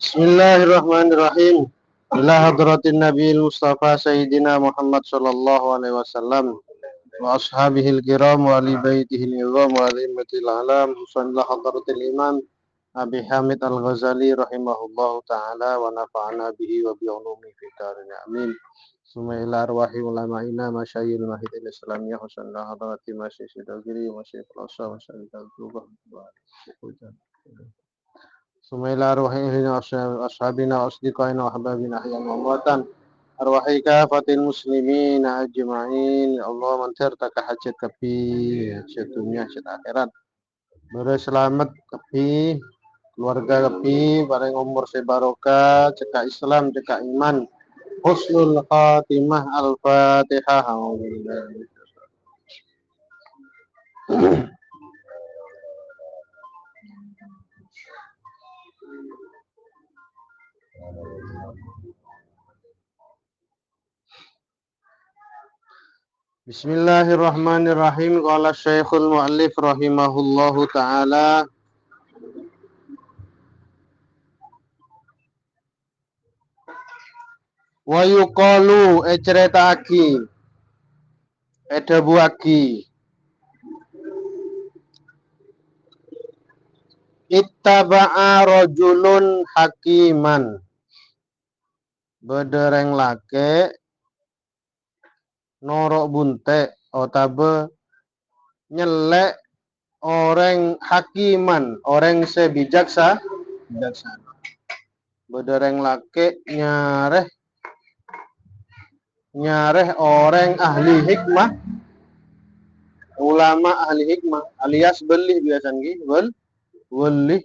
Bismillahirrahmanirrahim. Ila hadratin Nabiil Mustafa Sayyidina Muhammad sallallahu alaihi wasallam wa ashabihil kiram wa ali baitihil nizam wa alimmatil alam husanillah hadratil imam Abi Hamid Al-Ghazali rahimahullahu ta'ala wa nafa'ana bihi wa bi'ulumi fi darin amin. Suma ila arwahi ulama'ina masyayil mahidil islamiyah husanillah hadrati masyayil sidagiri wa masyayil falasa wa masyayil al-tubah Sumaila arwahina ashabina asdiqaina wa ahbabina ahyan wa amwatan arwahi kafatil muslimin ajma'in Allah mantir taka hajat kapi hajat dunia hajat akhirat berselamat kapi keluarga kapi bareng umur sebarokah cekak Islam cekak iman husnul khatimah al-fatihah. Bismillahirrahmanirrahim. Qala Syekhul Mu'allif rahimahullahu taala wa yuqalu ecretaaki edabuaki ittaba'a rajulun hakiman bedereng lake norok bunte otabe nyelek orang hakiman orang bijaksana bedereng lake nyareh orang ahli hikmah ulama ahli hikmah alias belih biasanya welih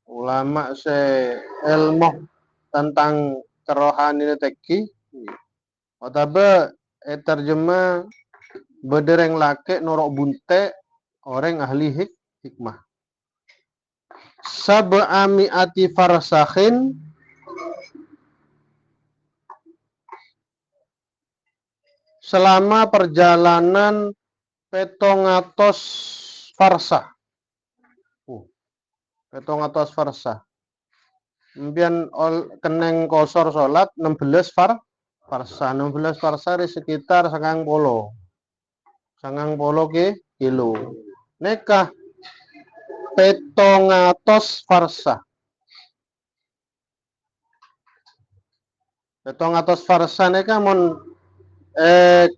ulama ilmu tentang kerohanian teki otabe terjemah bedereng lake norok bunte orang ahli hikmah sab'ami'ati farsakhin selama perjalanan 700 farsah. 700 farsah. Kemudian keneng kosor salat 16 farsah. 16 farsah di sekitar 90 ke kilo. Nekah 700 farsah. 700 farsah nekah mon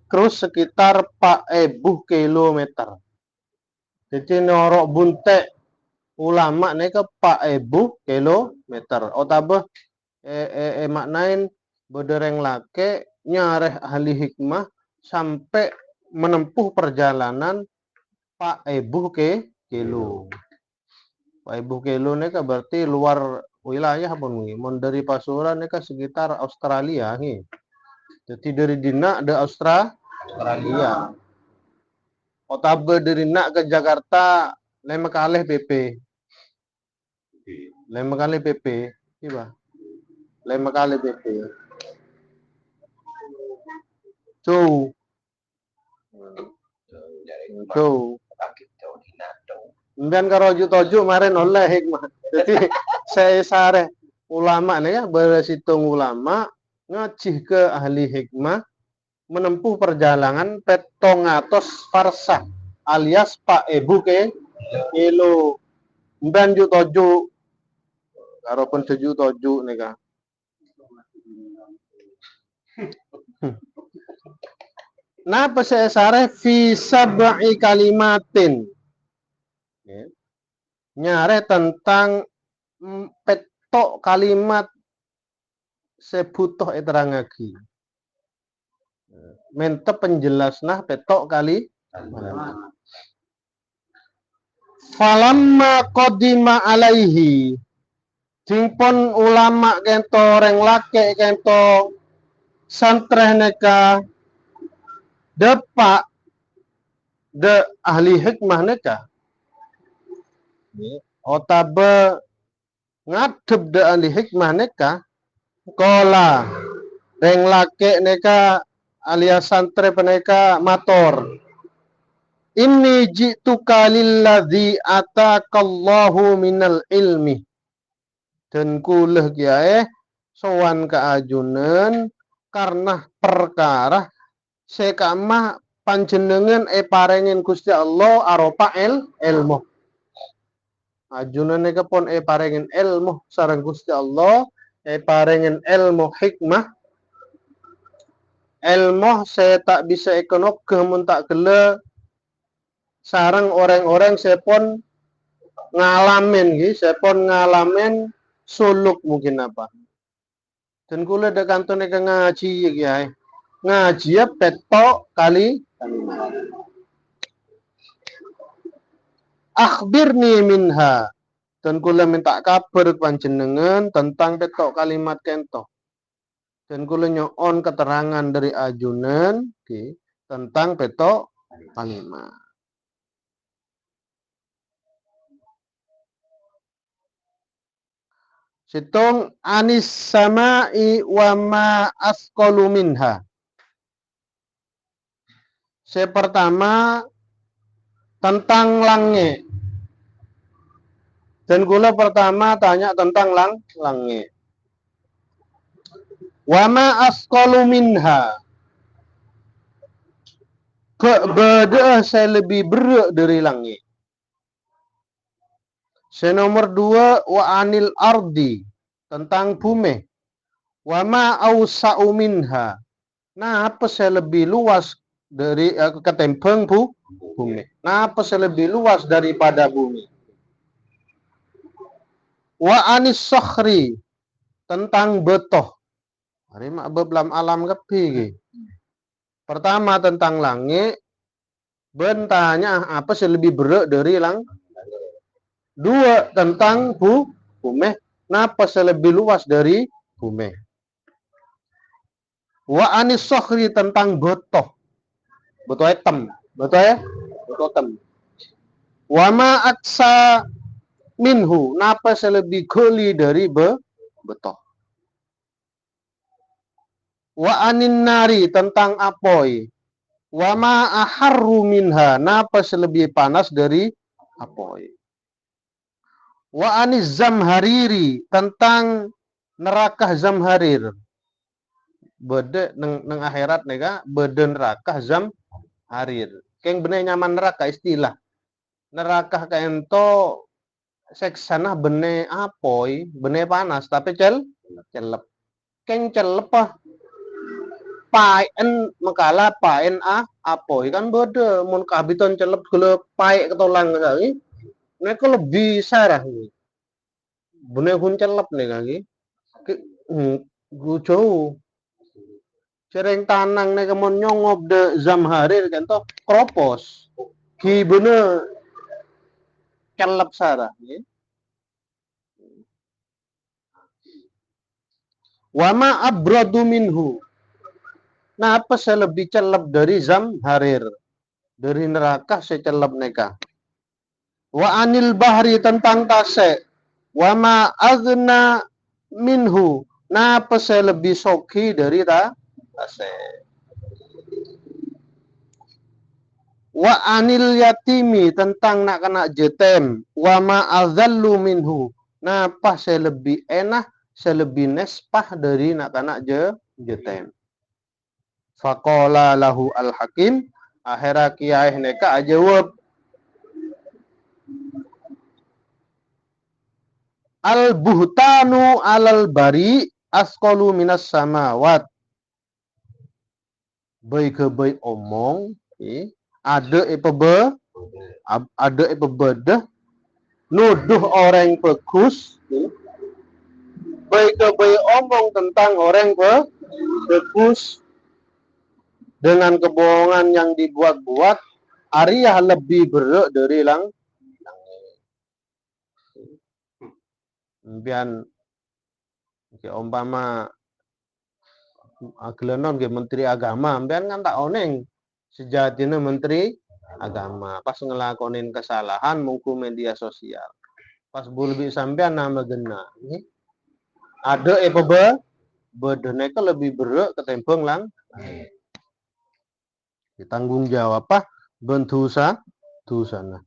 krus sekitar 4.000 kilometer. Jadi norok bunte ulama neka 4.000 kilometer. Otabah maknain bedereng lake nyareh ahli hikmah sampai menempuh perjalanan 4.000 kilo. 4.000 kilo neka berarti luar wilayah apa nih? Mon dari Pasuruan neka sekitar Australia nih. Jadi dari Dina ke Australia. Otabe dari nak ke Jakarta 5 kali PP. 5 kali PP. Iya. 5 kali PP. Tuh. Kemudian kalau toju kemarin oleh hikmah. Jadi saya sare ulama nih ya bersitung ulama ngacih ke ahli hikmah menempuh perjalanan 700 farsah alias 4.000 kilo. Dan ju toju karaupun seju toju nika. Napa saya sare fi sab'i kalimatin. Nyare tentang petok kalimat sebutuh terangagi. Mente penjelas nah petok kali falamma qadima alaihi jingpon ulama kento reng lake kento santreh neka depak de ahli hikmah neka otabe ngadep de ahli hikmah neka kola reng lake neka alias santre peneka mator inni ji'tuka lilladzi atakallahu minal ilmi Dan kuleh kiai sowan keajunan karena perkara sekamah panjenengan paringin Gusti Allah aropa ilmu. Ajunan kepon paringin ilmu sareng Gusti Allah paringin ilmu hikmah ilmu saya tak bisa ekonog kemun tak gele sareng orang-orang sepon ngalamin sepon ngalamin suluk mungkin apa. Dan kula dak kantone ke ngaji ya. Ngaji ya petok kali akhbirni minha. Dan kula minta kabar panjenengan tentang petok kalimat kento. Dan kula nyoon keterangan dari ajunan tentang petok kalimat. Situng anis sama'i wa ma asqalu minha. Pertama tentang langit. Dan kula pertama tanya tentang langit. Wa ma asqalu minha. Beda saya lebih berat dari langit. Nomor 2 wa anil ardi tentang bumi. Wa ma awsa'u minha. Nah, apa saya lebih luas dari ketimbang bumi? Nah, apa saya lebih luas daripada bumi? Wa anis sokhri tentang betoh. Hari mak beblam alam kepi. Pertama tentang langit. Bentanya apa saya lebih berat dari langit? 2 tentang bumi. Napa saya lebih luas dari bumi? Wa anis sokhri tentang betoh. Betoh hitam. Betoh ya? Betoh hitam. Wa ma aksa minhu. Napa saya lebih geli dari betoh? Wa anin nari tentang apoi. Wa ma aharru minha. Napa saya lebih panas dari apoi? Wa anis zamhariri tentang neraka zamharir. Bede neng akhirat nega bede neraka zamharir. Keng bener nyaman neraka istilah. Neraka kaento seksana bene apoi, bene panas tapi celep. Keng celep paen mengkala paen apoi kan bede mun kabiton celep gele pae ketolang kali. Mereka lebih sarah nih. Bener hun celep nih kaki. Gue jauh. Cereng tanang nih kemon nyongop de zamharir kan toh kropos. Ki bener celep sarah. Wama abradu minhu. Nah apa saya lebih celep dari zamharir? Dari neraka saya celep neka. Wa anil bahri tentang tasek. Wa ma agna minhu. Nah, apa saya lebih soki dari tasek. Wa anil yatimi tentang nak kena jetem. Wa ma azallu minhu. Nah, apa saya lebih enak, saya lebih nespah dari nak kena jetem. Faqala lahu al-hakim. Akhirnya kiai neka jawab. Al-buhtanu alal bari asqalu minas samawat. Baik omong, ada bedah, nuduh orang bagus, baik omong tentang orang bagus dengan kebohongan yang dibuat-buat, Arya lebih berat dari Bian umpama agelenon ke menteri agama bian kan tak oneng sejatinya menteri agama pas ngelakonin kesalahan mungku media sosial pas bulbi sampean nama gena ada bedene ke lebih berat ketempeng ditanggung jawab apa bentusa dosana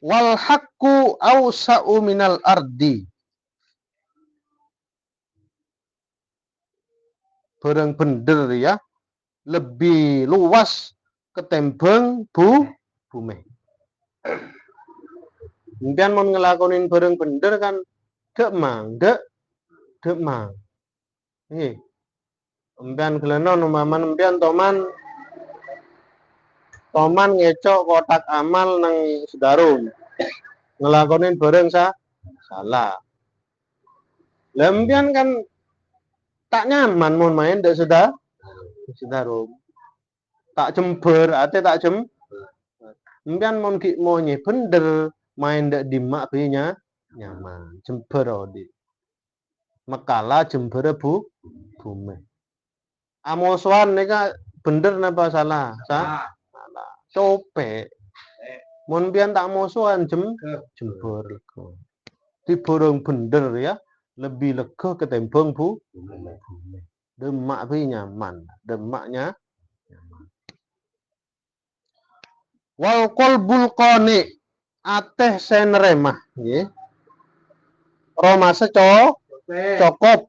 wal haqqu awsa'u minal ardi. bareng bener ya lebih luas ketimbang bumi. Impian mau ngelakonin bareng bener kan dek mang. Nggih. Impian gelenon umpaman impian toman ngecok kotak amal nang sedarum. Ngelakonin bareng salah. Lempian kan tak nyaman mau main dek sedarum. Tak jember, ate tak Impian mau bener main dek dimak binya nyaman. Jember odi. Mekala jember bumi. Amosuan nika bener napa salah? Salah. Copek. Mun pian tak mosuan jember lega. Diborong bener ya, lebih lega ketimbang bumi. Demak bi nyaman, demaknya nyaman. Wal qalbul qani ateh seneremah nggih. Roma cokop.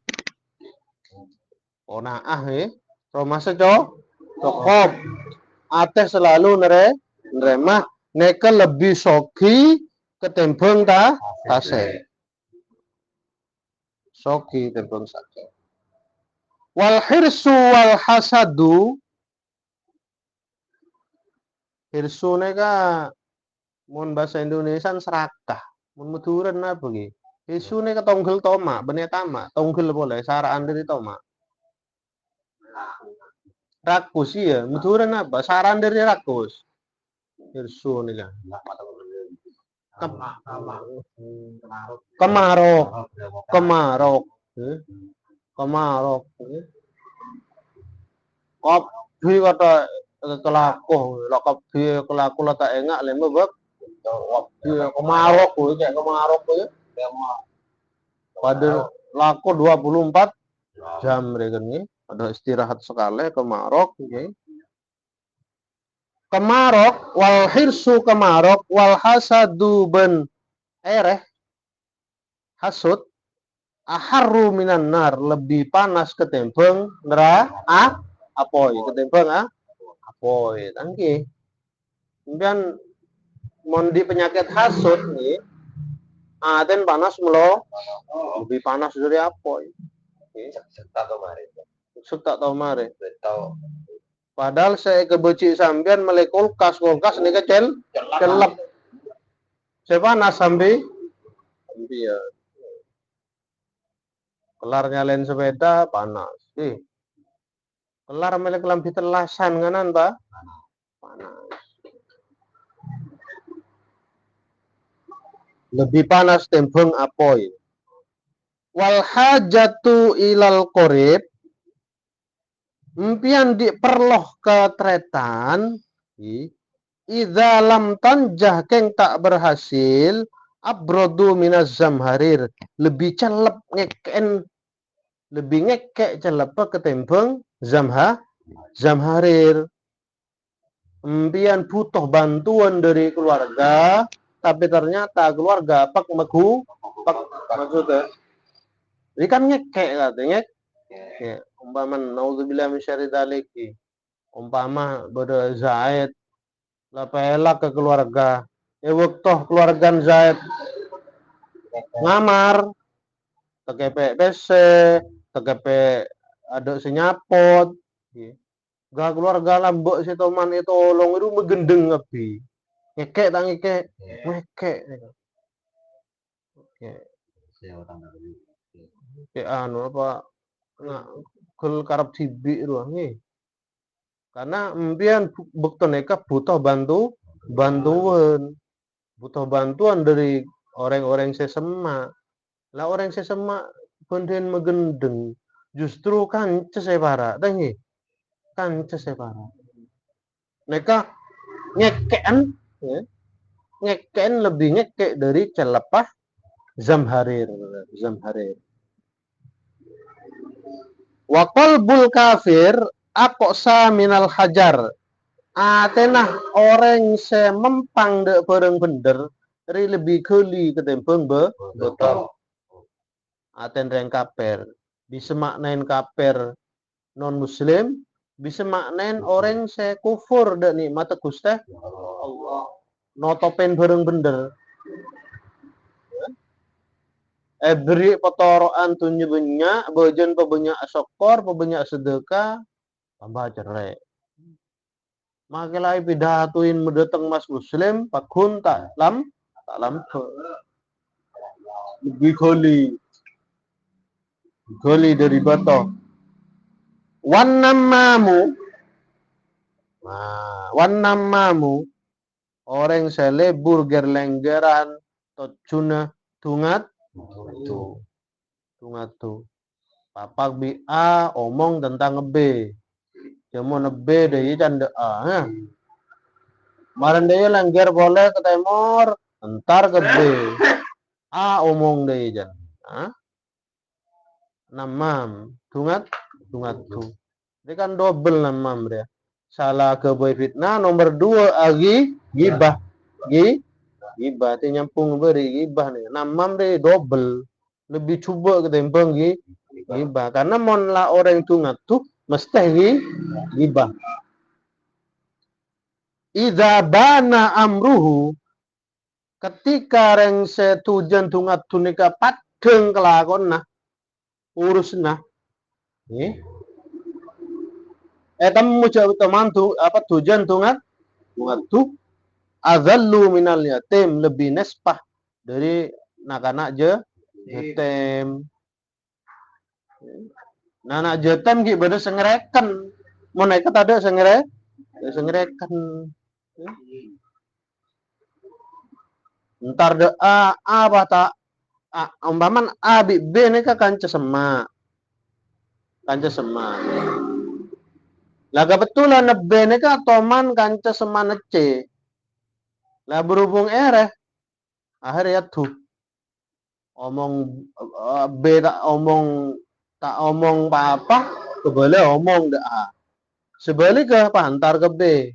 Onaah nggih. Roma cokop. Ateh selalu neremah neka lebih sogi ketimbang tase. Sogi ketimbang sake. Wal hirsu wal hasadu hirsu neka mun bahasa Indonesia serakah. Mun Maduran apa nggih? Hirsu neka tonggel toma, bene tama, tonggel boleh saraan dari toma. Rakus iya, Maduran apa? Saran dari rakus. Hirsu nika. Kemarok. Kopi kata kelakuh, lak kopi kelakuh lah tak engak lemu bab. Kopi kemarok kuwi kayak kemarok kuwi. Pada laku 24 jam mereka nih, ada istirahat sekali kemarok nggih. Kemarok wal hirsu kemarok wal hasadu ben ereh hasud aharru minan nar lebih panas ketimbang neraka apoi ketimbang apoi tangki. Kemudian mondi penyakit hasud nih aten panas melo lebih panas dari apoi. Sutak tau mare. Padahal saya kebeci sampean melek kulkas nih celep. Saya panas sampai ya. Kelar nyalain sepeda panas. Kelar melek lampi telasan kanan Pak. Panas. Lebih panas tembeng apoi. Wal hajatu ilal qorib impian diperloh ketretan idza lam tanjah keng tak berhasil abrodu minaz zamharir lebih celep ngeken lebih ngekek celep ketimbang zamharir. Impian butuh bantuan dari keluarga tapi ternyata keluarga maksudnya ini kan ngekek katanya ya, umpama naudzubillah min syarri dzaliki umpama beda Zaid lapela ke keluarga waktu keluarga Zaid ngamar tekepe PC tekepe ada senyapot gak keluarga lambok si toman itu tolong itu megendeng ngabi ngekek tak ngekek kayak anu apa kul karep cibi ruangnya karena impian bukti neka butuh bantuan dari orang-orang sesama lah orang sesama benden megendeng justru kan cesepara tangi kan cesepara neka ngekeken ya, ngekeken lebih ngekek dari celepah zamharir wa qalbul kafir aqsa minal hajar atenah orang se mempang de bareng bener ri lebih geli ketimbang betul aten reng kaper disemaknain kaper non muslim bisa maknain orang saya kufur dan nikmat Gusti Allah. Notopen bareng bener. Beri petoroan tunjuk banyak, bojan pebanyak sokor, pebanyak sedekah, tambah cerai. Makelai pidatuin mendatang mas muslim, pakun tak lam lebih goli dari bato. Wan namamu, orang sele burger lenggeran, tocuna tungat tu. Papak bi A omong tentang B. Cuma B deh canda A. Maran deh lengger boleh ke timur, entar ke B. A omong deh jan. Namam, tungat tu. Dia kan double namam dia. Salah ke boy fitnah, nomor 2 lagi gibah. Gibah itu nyampung beri gibah nih. Namam deh double. Lebih coba ketimbang gibah. Karena mon lah orang tungat tu mesti gibah. Idza bana amruhu, ketika reng setujan tungat tunika padeng kelakon urusna. Temu teman tu apa tujuan tungat tu azallu minal yatim, lebih nespah dari anak-anak jetem. Anak jetem ki beda sengerekan. Mau naik ada sengerekan. Ntar de A bata umpaman A B ini ka kanca sema. Lah kebetulan B ini ka toman kanca sema C. Lah berhubung akhirnya tuh omong B tak omong apa kebalik omong de A. Sebalik ke pantar ke B.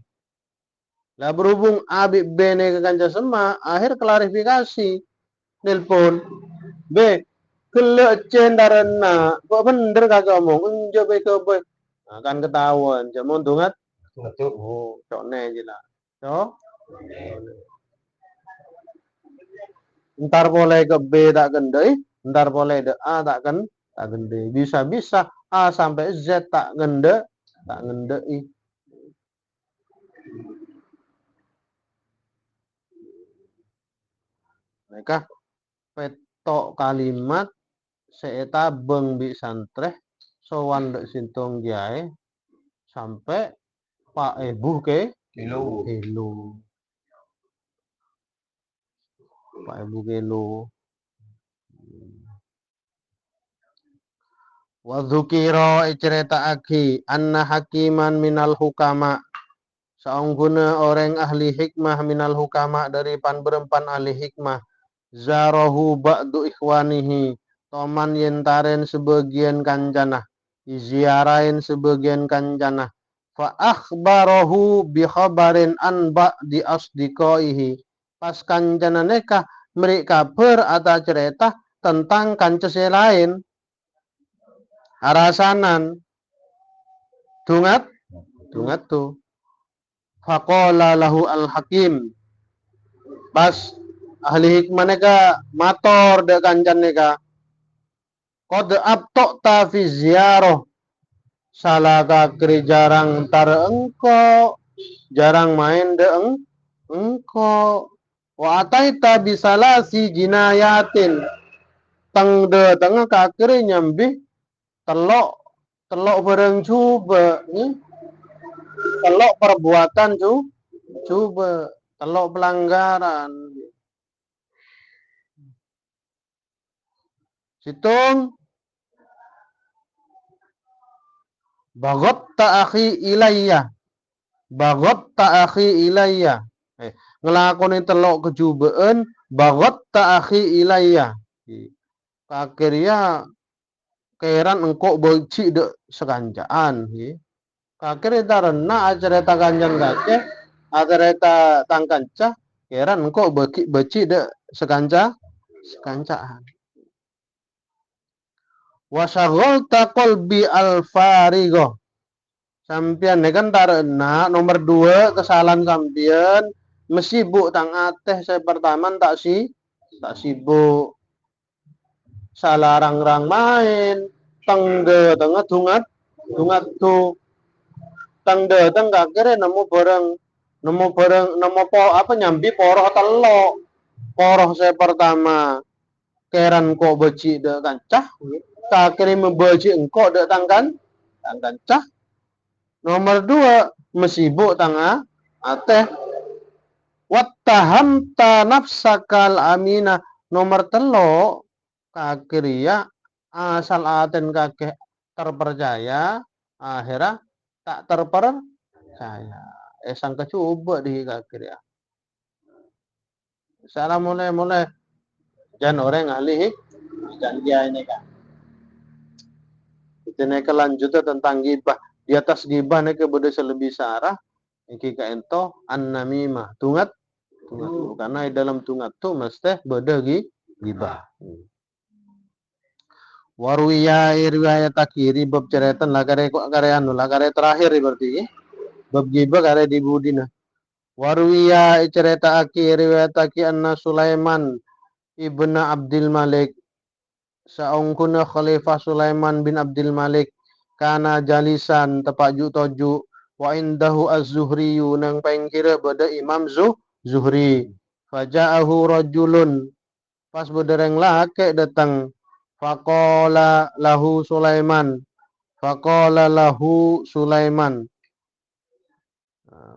Lah berhubung A B ini ke kanca sema, akhir klarifikasi. Nelpon B kelek cendarana kok bener kagak omong enjo be ke be kan ketahuan jamun tungat cok ne jela cok ntar boleh ke B tak gendai, ntar boleh de A tak gendai, bisa A sampai Z tak gendai. Mereka petok kalimat seeta beng bi santreh sowan dek sintong jai sampai Pak Ebu ke Helo. Pak Ebu Helo. Wa dzukira cerita aki anna hakiman minal hukama, saungguna orang ahli hikmah minal hukama dari berempan ahli hikmah, zarahu ba'du ikhwanihi, toman yentaren sebagian kancana, ziarain sebagian kancana, fa akhbarahu bi khabarin an ba'di asdiqaihi, pas kancana neka mereka berata cerita tentang kancase lain. Arasanan tungat tu faqala lahu al-hakim, pas ahli hikmah neka mator de kancan neka qad abta fi ziarah, salah kakri jarang tar engko jarang main de engko wa ataita bisalasi jinayatin, teng de tengah kakri nyambi telok bareng coba telok perbuatan coba telok pelanggaran situng bagot ta'akhi ilayya ngelakoni telok kecubaan bagot ta'akhi ilayya kakirnya keran engkau benci de sekancaan kakir tarena acareta kanjan kace acareta tangkanca keran engkau benci de sekancaan Wa syaghalta qalbi al-farigho. Sampian ne kan tarena nomor 2 kesalahan sampian mesibuk tang ateh saya pertama tak sibuk salah rang main tangde tengah tungat tu tangde tengah kira nemu bareng nemu po apa nyambi poroh telo poroh saya pertama keran ko beci de kancah kakiri membeci engko de tangkan kancah nomor 2 mesibuk tengah ateh wattahamta nafsakal amina nomor telo kakiria asal aten kakek terpercaya akhirnya tak terpercaya sang kecoba di kakiria salah mulai jangan orang ahli jangan dia ini kan itu kelanjutan tentang gibah di atas gibah nih kemudian selebih sarah iki kaento an-namimah tungat karena dalam tungat tu mesti beda gibah waruya riwayat akhiri bab ceretan lah kare anu lah kare terakhir berarti bab gibah kare di budina waruya cerita akhir riwayat akhir anna Sulaiman ibnu Abdul Malik saungkuna Khalifah Sulaiman bin Abdul Malik kana jalisan tepaju toju wa indahu az-Zuhri nang pengkira beda Imam Zuhri faja'ahu rajulun pas bedereng lake datang faqala lahu Sulaiman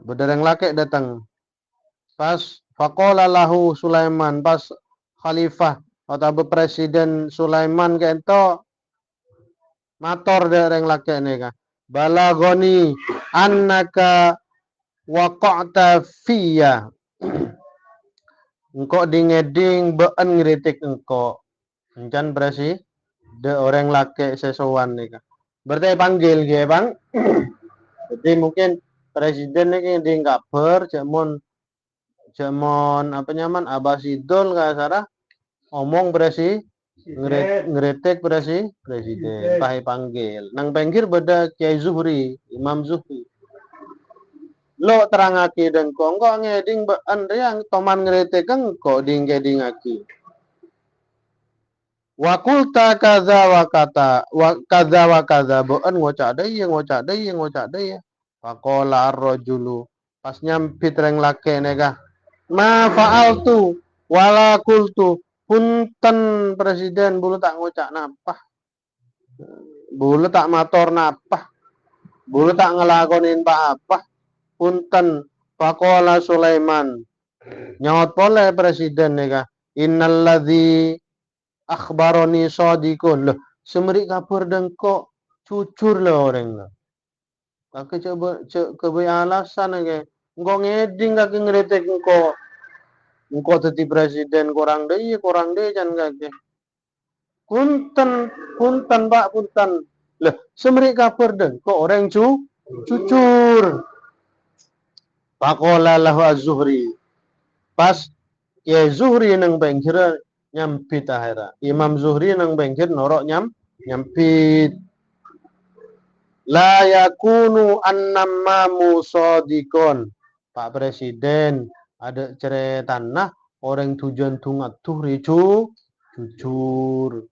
bedereng lake datang pas faqala lahu Sulaiman pas khalifah atau presiden Sulaiman kento mator dereng lake neka balagoni annaka waqa'ta fiyya engkau dingeding beun ngeritik engkau encan berasi de orang laki sesuan nih berarti panggil dia bang jadi mungkin presiden ini di kabar jamon apa nyaman abasidol nggak salah omong berasi ngeritik berasi presiden pakai panggil nang pengkir beda Kiai Zuhri Imam Zuhri lo terangaki dan kok ngeding andre yang toman ngeritik engko ding aki wakulta kaza wa kaza beun ngocak deui faqala ar-rajulu pas nyampit reng lake nega ma fa'altu wala kultu punten presiden bulu tak ngocak napah bulu tak mator napah bulu tak ngelakonin apa punten faqala Sulaiman nyaut pole presiden nega innalladzi akhbaroni sadiqun loh semeri kabar dengko cucur lah orang lah kaki coba kebe alasan ke engko ngeding kaki ngeritik engko teti presiden kurang deh jan kaki punten pak punten lah semeri kabar dengko orang cucur pakola lahu az-Zuhri pas ya Zuhri nang bengkira nyampit akhirnya Imam Zuhri nang bengkir norok nyampit la yakunu annamamu sodikon Pak Presiden ada ceritana orang tujuan tungat tuh ricu jujur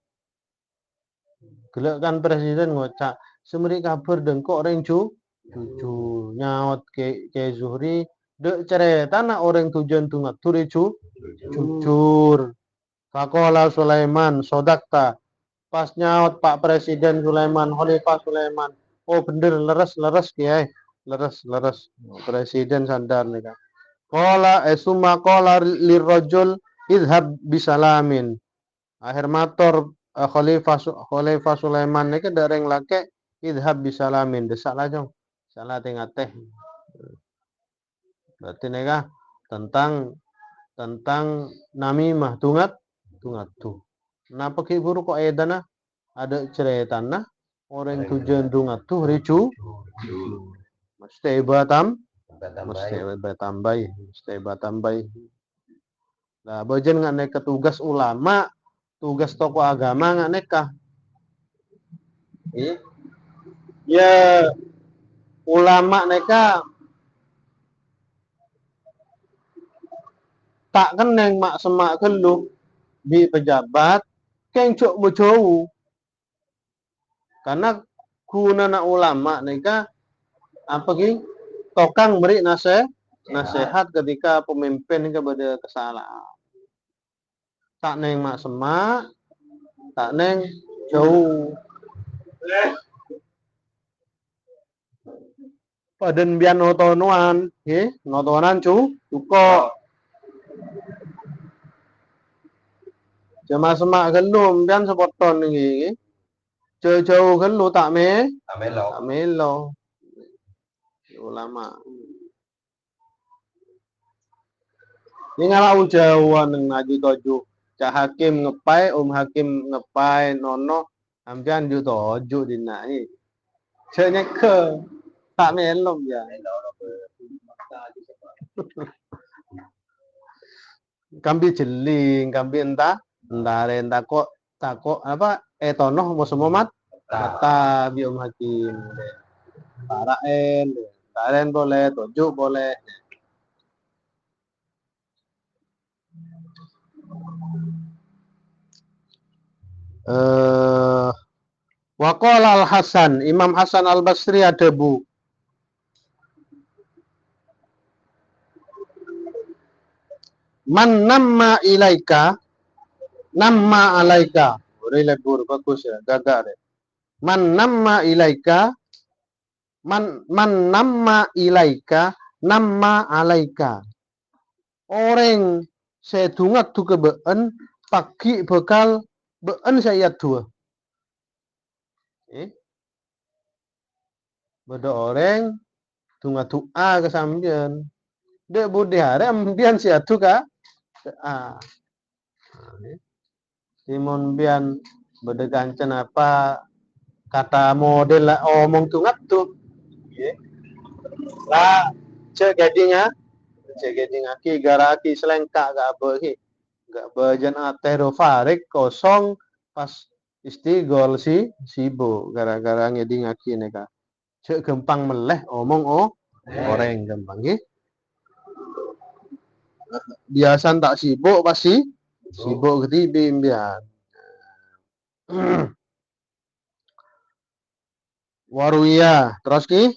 gelak kan presiden ngocak semeri kabar dengko orang jujur nyaut ke Zuhri de ceritana orang tujuan tungat tuh ricu jujur Fakola Sulaiman sodakta pas nyaut Pak Presiden Sulaiman Khalifah Sulaiman oh bener leres kiai leres presiden sadar nih kan kola summa kola lirrojul idhab bisalamin akhir mator Khalifah Sulaiman nih kan dereng lake idhab bisalamin desak lajong salah tengah teh berarti nih kan tentang namimah tungat tuh. Napa ki buru kok edana ada ceritana orang tujuan tungat tuh ricu mesti batambai. Nah, bajen nggak nek tugas ulama, tugas tokoh agama nggak nekah. Ya ulama mereka tak keneng mak semak keluh di pejabat kencok jauh karena guna nak ulama mereka apa ki tokang beri nasihat ketika pemimpin kepada kesalahan tak neng mak semak tak neng jauh paden bian notonuan notonan cukup cuma semak gelum bian sepoton ini jauh gelu tak melo ulama ini ngalau jauhan ngaji toju cak hakim ngepai hakim ngepai nono ambian ju toju dinai ceknya ke tak melo ya kambi jeling kambi entah kok apa tonoh mau semua mata bi hakim taraen boleh toju boleh Waqala Al-Hasan, Imam Hasan Al-Basri ada bu. Man namma ilaika, namma alaika. Udah lebur, bagus ya, gagak deh. Man namma ilaika, man namma ilaika, namma alaika. Orang sedungat tu kebeen, pagi bekal been saya dua. Beda orang tunga tua kesambian. Dek budi hari ambian si atu ka. Timon bian beda gancan apa kata model lah omong tungat tu. Lah cek gadingnya ki garaki selengkak gak apa ki. Gak bajan atero farik kosong pas istigol si sibo gara-gara ngeding aki neka. Cek gempang meleh omong orang gampang ki. Biasan tak sibuk pasti sibuk ketibi imbian. Waruya terus ki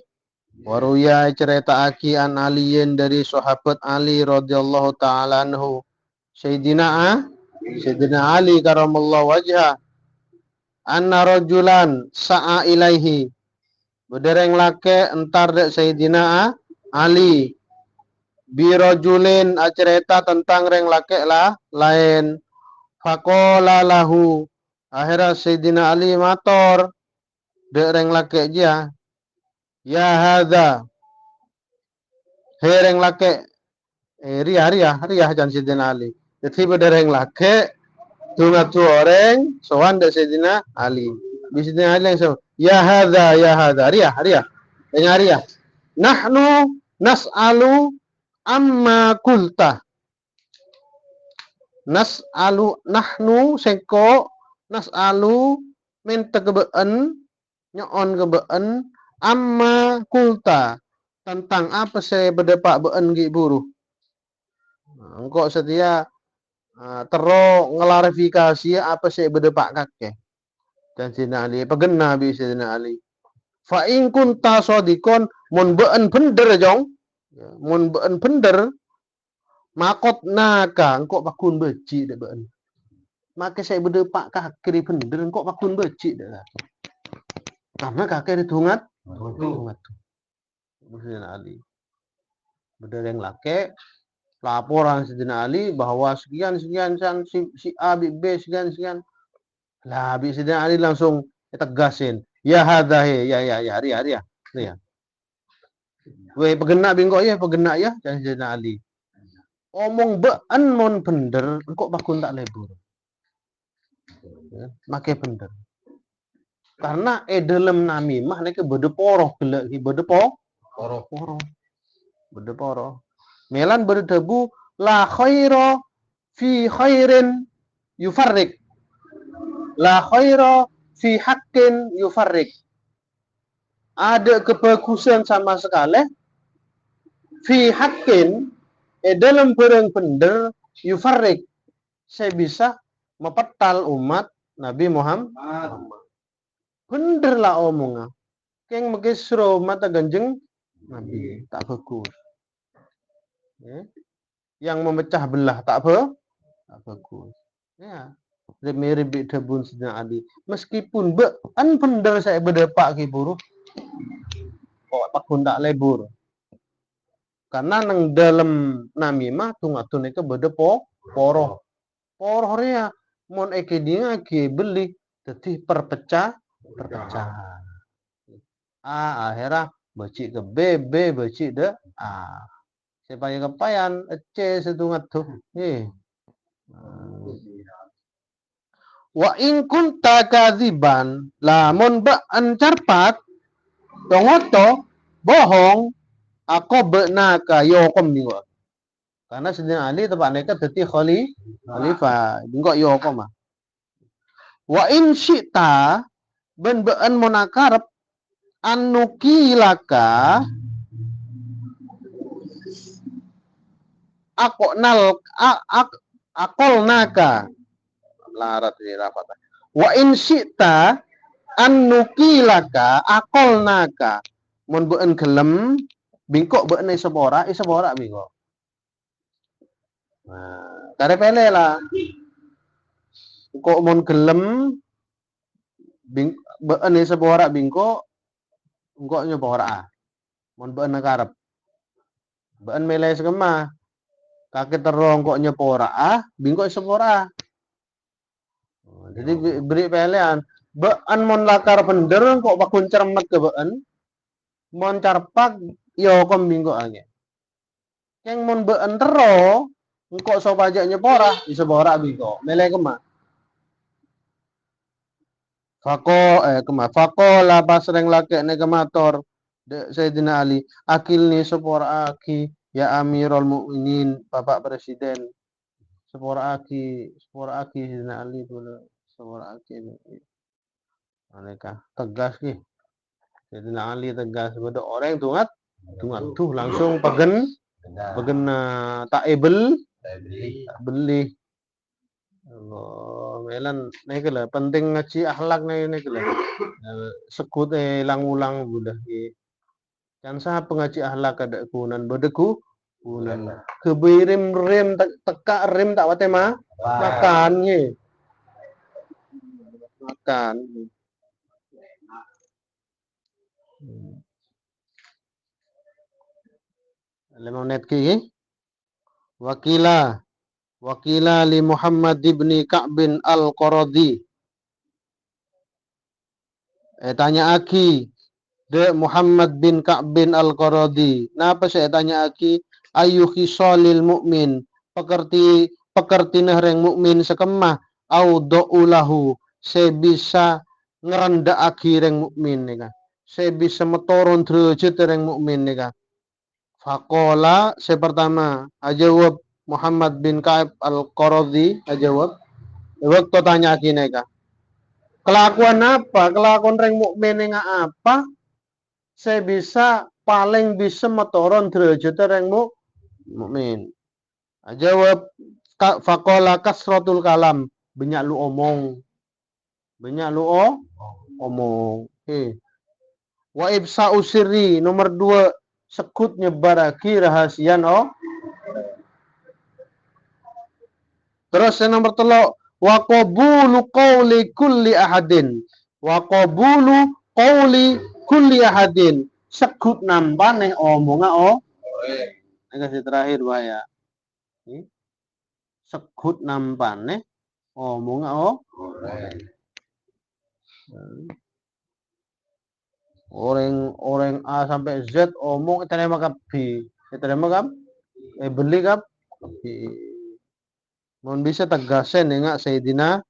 waruya cerita aki an aliyin dari sahabat Ali radhiyallahu taala anhu Sayyidina Ali karamallahu wajha anna rajulan sa'a ilaihi bedereng lake entar dek Sayyidina Ali birojulin cerita tentang reng lake lah lain faqala lahu akhirnya Sayyidina Ali mator dek reng lake dia ya hadza he reng lake ria jan Sayyidina Ali jadi bedereng lake tunga tu orang sowan dek Sayyidina Ali Sayyidina Ali langsung ya hadza ria nahnu nas'alu amma kulta nahnu sengko nas'alu minta kebeen nyoon kebeen amma kulta tentang apa saya berdepak been gi buruh engkau setia tero ngelarifikasi apa saya berdepak kakek dan Sayyidina Ali pegena bi Sayyidina Ali fa in kunta sodikon mun been bener jong mun been bener makot naka engkau pakun beci dek been maka saya berdepak kakek bener engkau pakun beci dek karena kakek ditungat Sayyidina Ali bener yang laki laporan Sayyidina Ali bahwa sekian si A B sekian lah habis Sayyidina Ali langsung tegasin ya hadza ya ria we pegena bingko ya pegena ya Sayyidina Ali omong been mon bener engkau bakun tak lebur make bener karena dalam namimah nek bedeporoh gelek ki bedeporoh melan berdebu la khaira fi khairin yufarrik la khaira fi haqqin yufarrik. Ada kebagusan sama sekali fi haqqin dalam perang bener yufarrik. Saya bisa mepetal umat Nabi Muhammad. Bener lah omongnya. Keng megesro mata ganjeng Nabi tak bagus. Ya. Yang memecah belah tak bagus. Ya. Mirip debun sedang adi. Meskipun bener saya berdepak kiburu. Kok pakun tak lebur. Karena nang dalam namimah tungatun itu berdepo poroh. Poroh ya mon eke dia beli jadi perpecahan. Akhirnya baci ke B baci de A. Supaya kepayan C setungat tuh. Wa in kunta kadziban lamun ba'an carpat tongoto bohong aku benaka yokom minggu. Karena sedang Ali tempat mereka dadi khalifah minggu yokom mah. Wa in syi'ta ben ba'an munakarep anukilaka akol naka larat ini rapat. Wa in syi'ta annukilaka akol naka mun beun gelem bingkok beun isebora bingkok. Nah, kare pele lah. Kok mun gelem beun isebora bingkok engko nyebora. Mun beun karep. Beun mele sekemah. Kaki terong kok nyepora bingkok isebora. Jadi beri pelean bean mon lakar bener kok bakun cermet ke bean mon carpak yo kom bingko age yang mon bean tero engkok so pajak nyepora isebora bingko mele kema fako la pasreng lake ne kemator de Sayyidina Ali akil ni sepora aki ya Amirul Mukminin Bapak Presiden sepora aki Sayyidina Ali dulu sepora aki mereka tegas ki jadi Ali tegas pada orang tungat tuh langsung pegen tak beli Allah melan naik lah penting ngaji akhlak naik lah sekut ulang budak ki kan sah pengaji akhlak ada kunan bedeku kunan kebirim rem teka rem tak wate makan ye makan Lemonet ki wakila li Muhammad ibni Ka'bin al-Qaradi tanya aki de Muhammad bin Ka'bin al-Qaradi napa saya tanya aki ayu khisalil mukmin pekerti nahreng mukmin sekemah au do'ulahu saya bisa ngerendak aki reng mukmin nika saya bisa metoron derajat reng mukmin nika Fakola saya pertama ajawab Muhammad bin Ka'ab al-Qaradi ajawab waktu tanya kini kah kelakuan apa kelakuan reng mukmin apa saya bisa paling bisa metoron derajat reng mukmin ajawab fakola kasratul kalam banyak lu omong wa ibsa usiri nomor 2 sekut nyebaraki rahasian terus yang nomor 3 wa qabulu qawli kulli ahadin sekut nampane omonga ini kasih terakhir bahaya sekut nampane omonga orang A sampai Z omong terima kap B terima kap beli kap B mon bisa tegasen enggak Sayyidina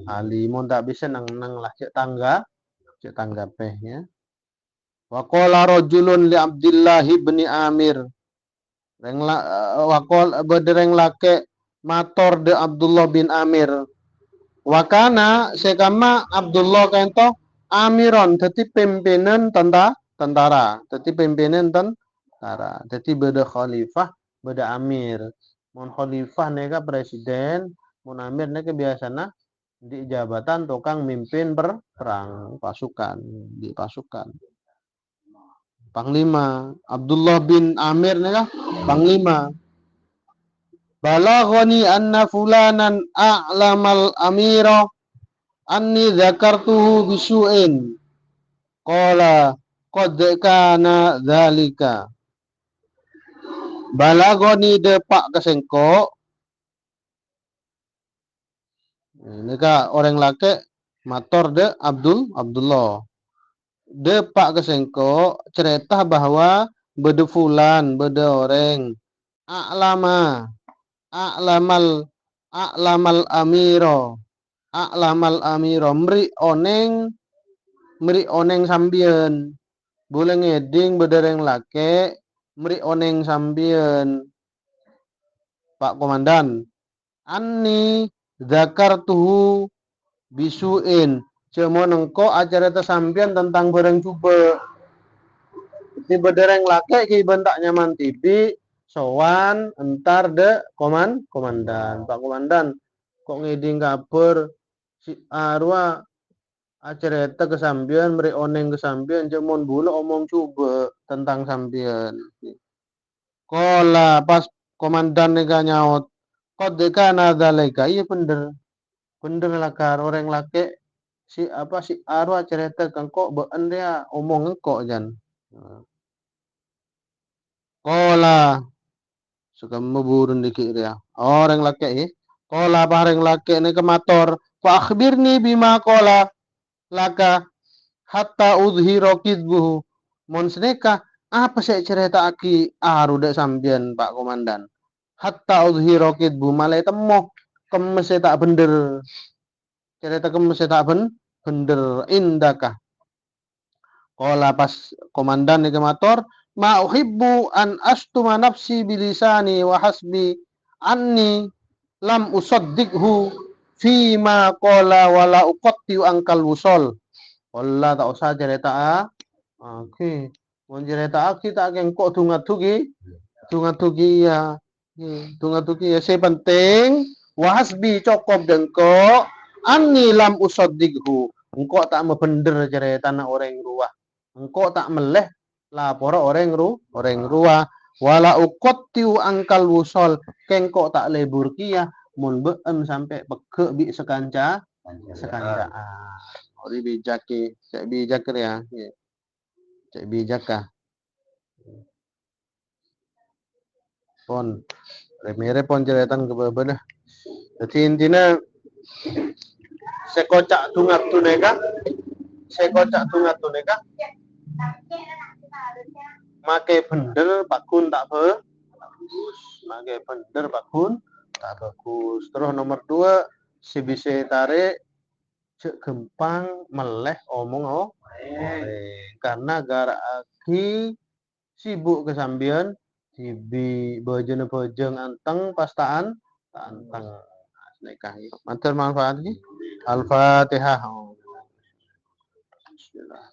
Ali mon tak bisa nang lah cek tangga peh ya wa qala rajulun li Abdullah bin Amir reng wa qol bedereng lake mator de Abdullah bin Amir Wakana sekama Abdullah kento amiron dadi pimpinan tentara. Dadi pimpinan tentara. Dadi beda khalifah, beda amir. Mun khalifah neka presiden, mun amir neka biasana di jabatan tukang mimpin perang pasukan di pasukan. Panglima Abdullah bin Amir neka panglima. Balaghani anna fulanan a'lamal amira anni dzakartuhu bisu'in qala qad kana dzalika balagoni de pak kesengko ini ka orang laki mator de Abdullah de pak kesengko cerita bahwa bede fulan bede orang a'lama a'lamal amiro mri oneng sambien boleh ngeding bedereng lake mri oneng sambien Pak Komandan anni zakartuhu bisuin cemo nengko acara sambian tentang barang coba di bedereng lake ki bentak nyaman tibi sowan entar de komandan Pak Komandan kok ngeding kabar si arwa acereta kesambian meri oneng kesambian cemon bulu omong coba tentang sambian kola pas komandan nega nyaut kod deka nadaleka iya bener lakar orang laki si arwa cerita kan kok been dia omong kok jan kola suka memburun dikit dia orang laki kola bareng laki ini kemator fa akhbirni bima kola laka hatta udhiro kidbuhu mon seneka apa sih cerita aki aru dek sambian Pak Komandan hatta udhiro kidbu malai temo kemese tak bener cerita kemese tak bener indakah kola pas komandan ni kemator ma uhibbu an astuma nafsi bilisani wa hasbi anni lam usaddiqhu fi ma qala wala uqatti angkal wusol wala tak usah cerita oke mun cerita aki tak keng kok tungat-tugi ya tungat-tugi ya saya penting wahasbi cokop dengko anni lam usaddiqhu engko tak mebender cerita na orang ruah engko tak meleh lapor orang ruah wala uqattiu angkal wusol kengko tak lebur kia mun beem sampai peke bi sekanca ori bijak ki cek bijak ya cek bijak kah pon remere pon ceretan ke bebenah jadi intinya sekocak tungat tuneka make bener bakun tak bagus make bener bakun tak bagus terus nomor 2 si bisa tarik cek gempang meleh omong karena gara aki sibuk kesambian sibi bojeng anteng pastaan anteng nikah matur manfaat Al-Fatihah. Bismillah.